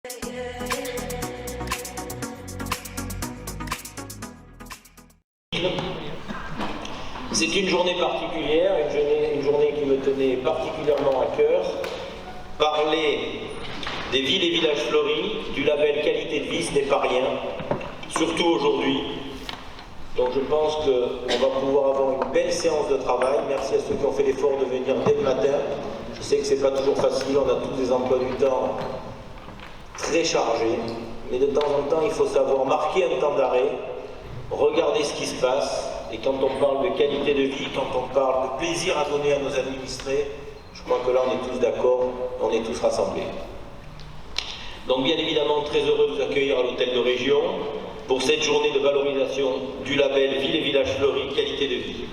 C'est une journée particulière, une journée qui me tenait particulièrement à cœur. Parler des villes et villages fleuris, du label qualité de vie, ce n'est pas rien, surtout aujourd'hui. Donc je pense qu'on va pouvoir avoir une belle séance de travail. Merci à ceux qui ont fait l'effort de venir dès le matin. Je sais que ce n'est pas toujours facile, on a tous des emplois du temps très chargés, mais de temps en temps il faut savoir marquer un temps d'arrêt, regarder ce qui se passe. Et quand on parle de qualité de vie, quand on parle de plaisir à donner à nos administrés, je crois que là on est tous d'accord, on est tous rassemblés. Donc bien évidemment très heureux de vous accueillir à l'hôtel de région pour cette journée de valorisation du label Ville et Village Fleuris qualité de vie.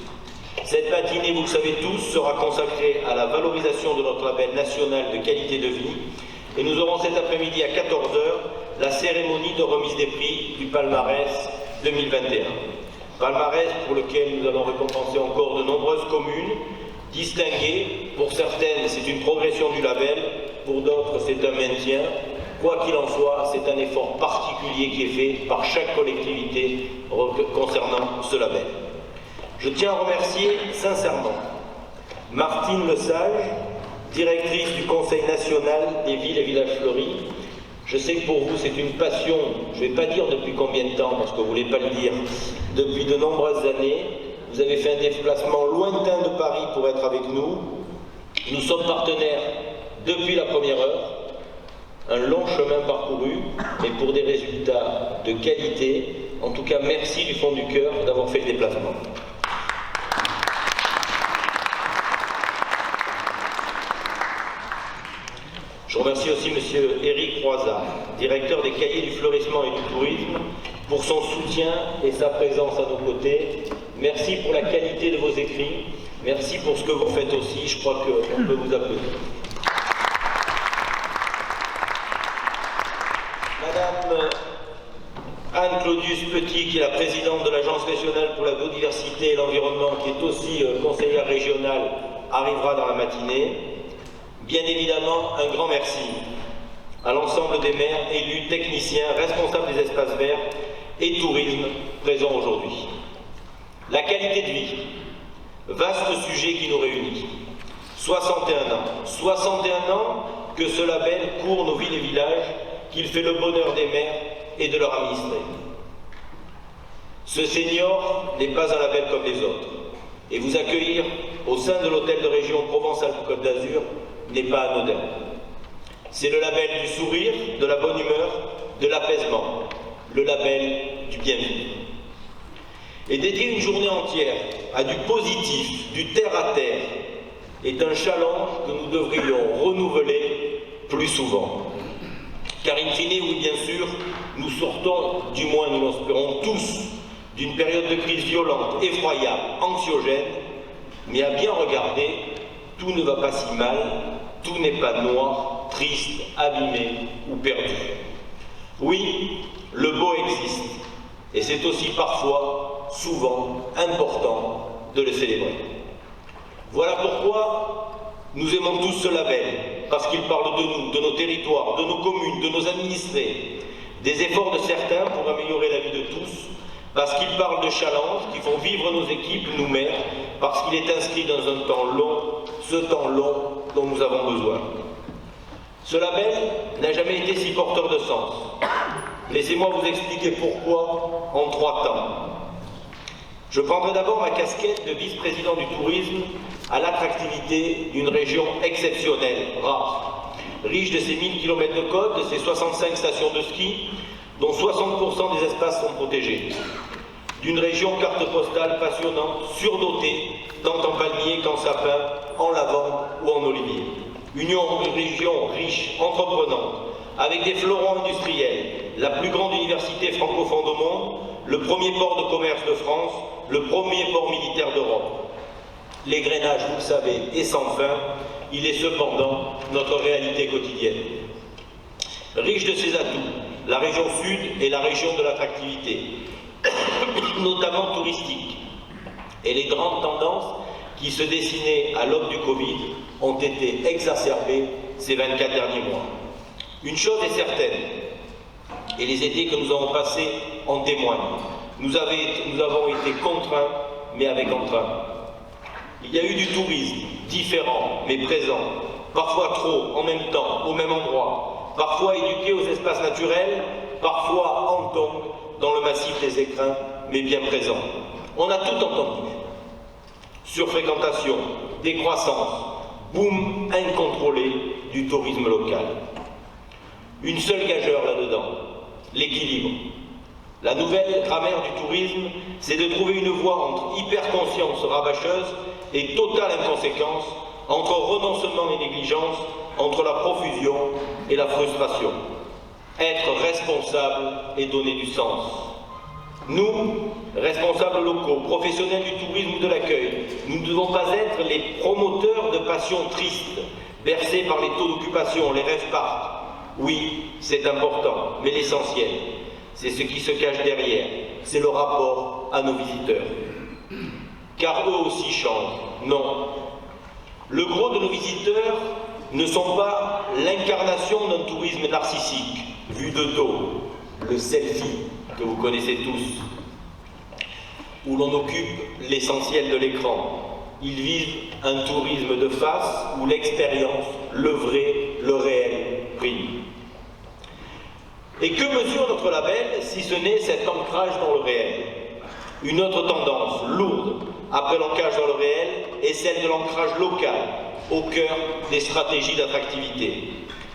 Cette matinée, vous le savez tous, sera consacrée à la valorisation de notre label national de qualité de vie et nous aurons cet après-midi à 14 h la cérémonie de remise des prix du palmarès 2021. Palmarès pour lequel nous allons récompenser encore de nombreuses communes distinguées. Pour certaines, c'est une progression du label, pour d'autres, c'est un maintien. Quoi qu'il en soit, c'est un effort particulier qui est fait par chaque collectivité concernant ce label. Je tiens à remercier sincèrement Martine Lesage, directrice du Conseil national des villes et villages fleuris. Je sais que pour vous c'est une passion, je ne vais pas dire depuis combien de temps, parce que vous ne voulez pas le dire, depuis de nombreuses années. Vous avez fait un déplacement lointain de Paris pour être avec nous. Nous sommes partenaires depuis la première heure. Un long chemin parcouru, mais pour des résultats de qualité. En tout cas, merci du fond du cœur d'avoir fait le déplacement. Je remercie aussi M. Éric Croizat, directeur des cahiers du fleurissement et du tourisme, pour son soutien et sa présence à nos côtés. Merci pour la qualité de vos écrits. Merci pour ce que vous faites aussi. Je crois qu'on peut vous applaudir. Madame Anne-Claudius Petit, qui est la présidente de l'Agence régionale pour la biodiversité et l'environnement, qui est aussi conseillère régionale, arrivera dans la matinée. Bien évidemment, un grand merci à l'ensemble des maires, élus, techniciens, responsables des espaces verts et tourisme présents aujourd'hui. La qualité de vie, vaste sujet qui nous réunit. 61 ans. 61 ans que ce label court nos villes et villages, qu'il fait le bonheur des maires et de leurs administrés. Ce senior n'est pas un label comme les autres. Et vous accueillir au sein de l'hôtel de région Provence-Alpes-Côte d'Azur n'est pas anodin. C'est le label du sourire, de la bonne humeur, de l'apaisement, le label du bien-vivre. Et dédier une journée entière à du positif, du terre-à-terre, est un challenge que nous devrions renouveler plus souvent. Car in fine, oui bien sûr, nous sortons, du moins nous l'espérons tous, d'une période de crise violente, effroyable, anxiogène, mais à bien regarder, tout ne va pas si mal, tout n'est pas noir, triste, abîmé ou perdu. Oui, le beau existe, et c'est aussi parfois, souvent, important de le célébrer. Voilà pourquoi nous aimons tous ce label, parce qu'il parle de nous, de nos territoires, de nos communes, de nos administrés, des efforts de certains pour améliorer la vie de tous, parce qu'il parle de challenges qui font vivre nos équipes, nous maires, parce qu'il est inscrit dans un temps long, ce temps long dont nous avons besoin. Ce label n'a jamais été si porteur de sens. Laissez-moi vous expliquer pourquoi en 3 temps. Je prendrai d'abord ma casquette de vice-président du tourisme à l'attractivité d'une région exceptionnelle, rare, riche de ses 1000 km de côte, de ses 65 stations de ski, dont 60% des espaces sont protégés. D'une région carte postale passionnante, surdotée, tant en palmiers qu'en sapins, en lavande ou en olivier. Une région riche, entreprenante, avec des fleurons industriels, la plus grande université francophone au monde, le premier port de commerce de France, le premier port militaire d'Europe. L'égrainage, vous le savez, est sans fin, il est cependant notre réalité quotidienne. Riche de ses atouts, la région sud est la région de l'attractivité, notamment touristique. Et les grandes tendances qui se dessinaient à l'aube du Covid ont été exacerbées ces 24 derniers mois. Une chose est certaine, et les étés que nous avons passés en témoignent. Nous avons été contraints, mais avec entrain. Il y a eu du tourisme, différent, mais présent, parfois trop, en même temps, au même endroit, parfois éduqué aux espaces naturels, parfois en tongue, dans le massif des Écrins, mais bien présent. On a tout entendu. Surfréquentation, décroissance, boom incontrôlé du tourisme local. Une seule gageure là-dedans, l'équilibre. La nouvelle grammaire du tourisme, c'est de trouver une voie entre hyperconscience rabâcheuse et totale inconséquence, entre renoncement et négligence, entre la profusion et la frustration. Être responsable et donner du sens. Nous, responsables locaux, professionnels du tourisme ou de l'accueil, nous ne devons pas être les promoteurs de passions tristes, bercés par les taux d'occupation, les rêves partent. Oui, c'est important, mais l'essentiel, c'est ce qui se cache derrière, c'est le rapport à nos visiteurs. Car eux aussi changent. Non. Le gros de nos visiteurs ne sont pas l'incarnation d'un tourisme narcissique, vu de dos, le selfie que vous connaissez tous, où l'on occupe l'essentiel de l'écran. Ils vivent un tourisme de face où l'expérience, le vrai, le réel prime. Et que mesure notre label si ce n'est cet ancrage dans le réel? Une autre tendance lourde après l'ancrage dans le réel est celle de l'ancrage local au cœur des stratégies d'attractivité.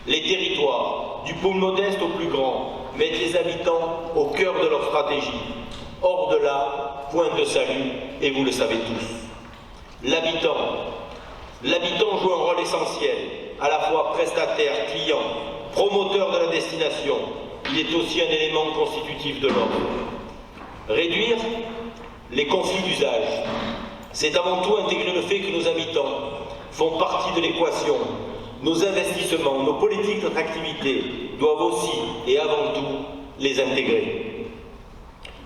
Les territoires, du pôle modeste au plus grand, mettent les habitants au cœur de leur stratégie. Hors de là, point de salut, et vous le savez tous. L'habitant joue un rôle essentiel, à la fois prestataire, client, promoteur de la destination. Il est aussi un élément constitutif de l'ordre. Réduire les conflits d'usage, c'est avant tout intégrer le fait que nos habitants font partie de l'équation. Nos investissements, nos politiques d'attractivité doivent aussi et avant tout les intégrer.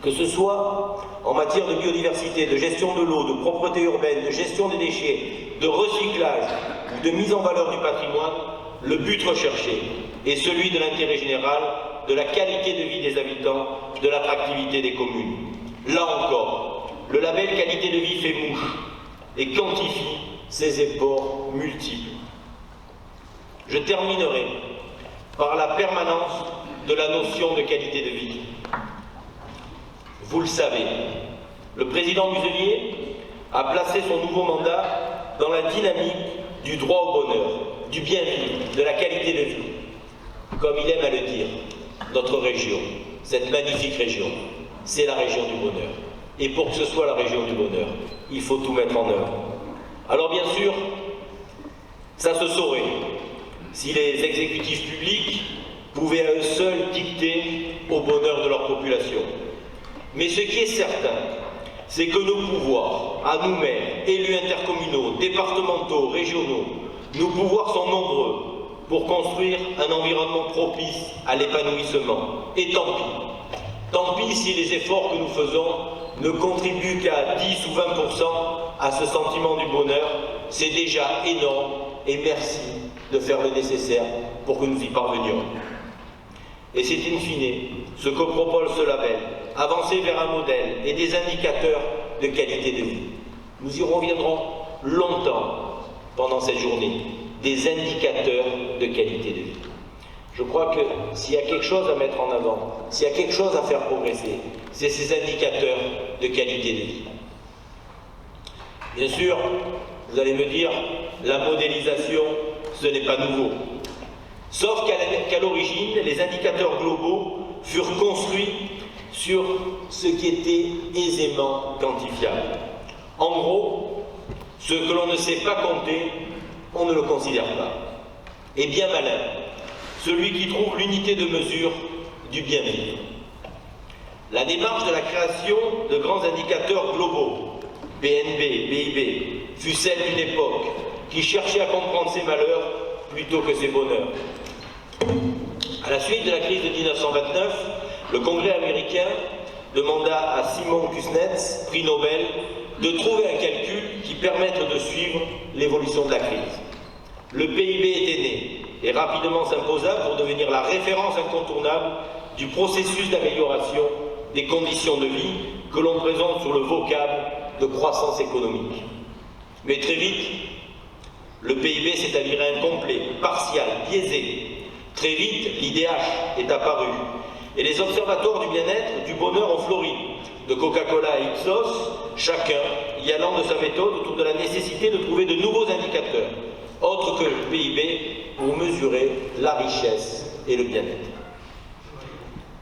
Que ce soit en matière de biodiversité, de gestion de l'eau, de propreté urbaine, de gestion des déchets, de recyclage ou de mise en valeur du patrimoine, le but recherché est celui de l'intérêt général, de la qualité de vie des habitants, de l'attractivité des communes. Là encore, le label qualité de vie fait mouche et quantifie ses efforts multiples. Je terminerai par la permanence de la notion de qualité de vie. Vous le savez, le président Muselier a placé son nouveau mandat dans la dynamique du droit au bonheur, du bien-vivre, de la qualité de vie. Comme il aime à le dire, notre région, cette magnifique région, c'est la région du bonheur. Et pour que ce soit la région du bonheur, il faut tout mettre en œuvre. Alors bien sûr, ça se saurait si les exécutifs publics pouvaient à eux seuls dicter au bonheur de leur population. Mais ce qui est certain, c'est que nos pouvoirs, à nous maires, élus intercommunaux, départementaux, régionaux, nos pouvoirs sont nombreux pour construire un environnement propice à l'épanouissement. Et tant pis. Tant pis si les efforts que nous faisons ne contribuent qu'à 10 ou 20% à ce sentiment du bonheur. C'est déjà énorme et merci de faire le nécessaire pour que nous y parvenions. Et c'est in fine ce que propose ce label, avancer vers un modèle et des indicateurs de qualité de vie. Nous y reviendrons longtemps pendant cette journée, des indicateurs de qualité de vie. Je crois que s'il y a quelque chose à mettre en avant, s'il y a quelque chose à faire progresser, c'est ces indicateurs de qualité de vie. Bien sûr, vous allez me dire, la modélisation, ce n'est pas nouveau. Sauf qu'à l'origine, les indicateurs globaux furent construits sur ce qui était aisément quantifiable. En gros, ce que l'on ne sait pas compter, on ne le considère pas. Et bien malin, celui qui trouve l'unité de mesure du bien-vivre. La démarche de la création de grands indicateurs globaux, BNB, PIB, fut celle d'une époque qui cherchait à comprendre ses malheurs plutôt que ses bonheurs. À la suite de la crise de 1929, le Congrès américain demanda à Simon Kuznets, prix Nobel, de trouver un calcul qui permette de suivre l'évolution de la crise. Le PIB était né, et rapidement s'imposa pour devenir la référence incontournable du processus d'amélioration des conditions de vie que l'on présente sur le vocable de croissance économique. Mais très vite, le PIB s'est avéré incomplet, partial, biaisé. Très vite, l'IDH est apparu et les observatoires du bien-être, du bonheur ont fleuri. De Coca-Cola à Ipsos, chacun y allant de sa méthode autour de la nécessité de trouver de nouveaux indicateurs, autres que le PIB, pour mesurer la richesse et le bien-être.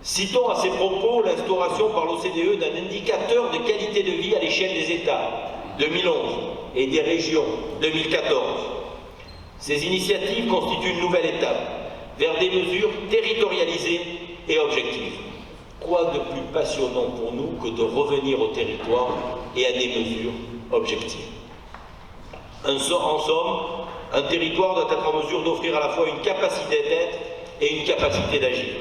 Citons à ces propos l'instauration par l'OCDE d'un indicateur de qualité de vie à l'échelle des États, 2011, et des régions, 2014. Ces initiatives constituent une nouvelle étape vers des mesures territorialisées et objectives. Quoi de plus passionnant pour nous que de revenir au territoire et à des mesures objectives. En somme, un territoire doit être en mesure d'offrir à la fois une capacité d'être et une capacité d'agir.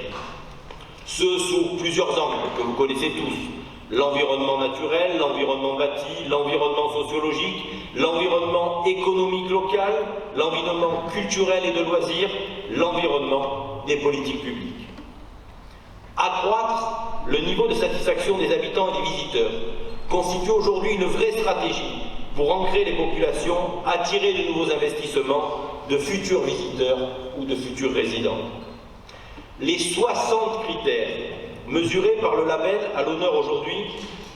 Ce sous plusieurs angles que vous connaissez tous. L'environnement naturel, l'environnement bâti, l'environnement sociologique, l'environnement économique local, l'environnement culturel et de loisirs, l'environnement des politiques publiques. Accroître le niveau de satisfaction des habitants et des visiteurs constitue aujourd'hui une vraie stratégie pour ancrer les populations, attirer de nouveaux investissements, de futurs visiteurs ou de futurs résidents. Les 60 critères mesurés par le label à l'honneur aujourd'hui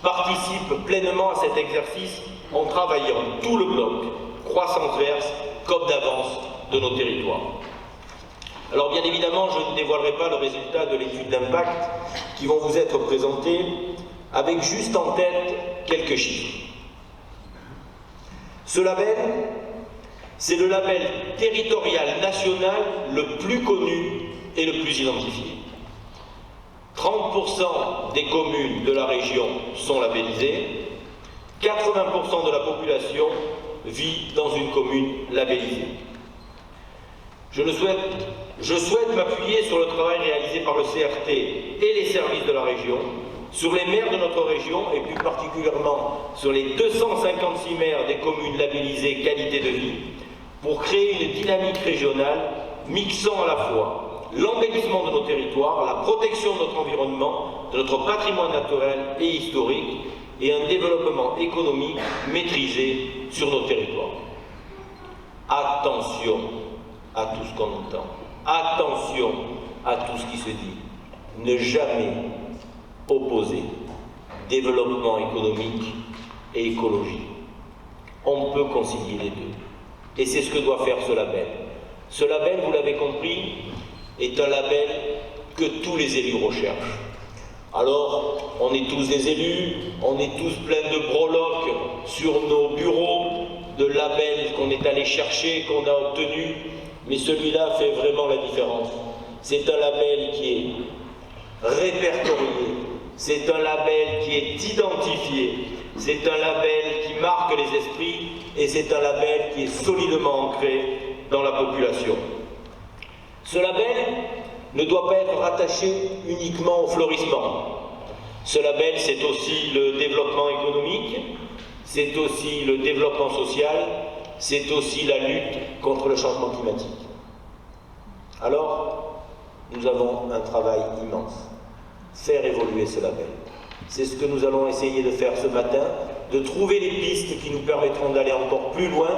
participent pleinement à cet exercice en travaillant tout le bloc, croissance verte, comme d'avance de nos territoires. Alors bien évidemment, je ne dévoilerai pas le résultat de l'étude d'impact qui vont vous être présentés avec juste en tête quelques chiffres. Ce label, c'est le label territorial national le plus connu et le plus identifié. 30% des communes de la région sont labellisées, 80% de la population vit dans une commune labellisée. Je souhaite m'appuyer sur le travail réalisé par le CRT et les services de la région, sur les maires de notre région et plus particulièrement sur les 256 maires des communes labellisées qualité de vie, pour créer une dynamique régionale mixant à la fois l'embellissement de nos territoires, la protection de notre environnement, de notre patrimoine naturel et historique et un développement économique maîtrisé sur nos territoires. Attention à tout ce qu'on entend. Attention à tout ce qui se dit. Ne jamais opposer développement économique et écologie. On peut concilier les deux. Et c'est ce que doit faire ce label. Ce label, vous l'avez compris, est un label que tous les élus recherchent. Alors, on est tous des élus, on est tous pleins de breloques sur nos bureaux, de labels qu'on est allé chercher, qu'on a obtenus, mais celui-là fait vraiment la différence. C'est un label qui est répertorié, c'est un label qui est identifié, c'est un label qui marque les esprits et c'est un label qui est solidement ancré dans la population. Ce label ne doit pas être rattaché uniquement au florissement. Ce label, c'est aussi le développement économique, c'est aussi le développement social, c'est aussi la lutte contre le changement climatique. Alors, nous avons un travail immense. Faire évoluer ce label. C'est ce que nous allons essayer de faire ce matin, de trouver les pistes qui nous permettront d'aller encore plus loin,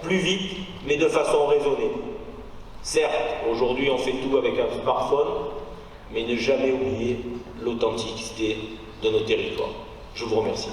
plus vite, mais de façon raisonnée. Certes, aujourd'hui on fait tout avec un smartphone, mais ne jamais oublier l'authenticité de nos territoires. Je vous remercie.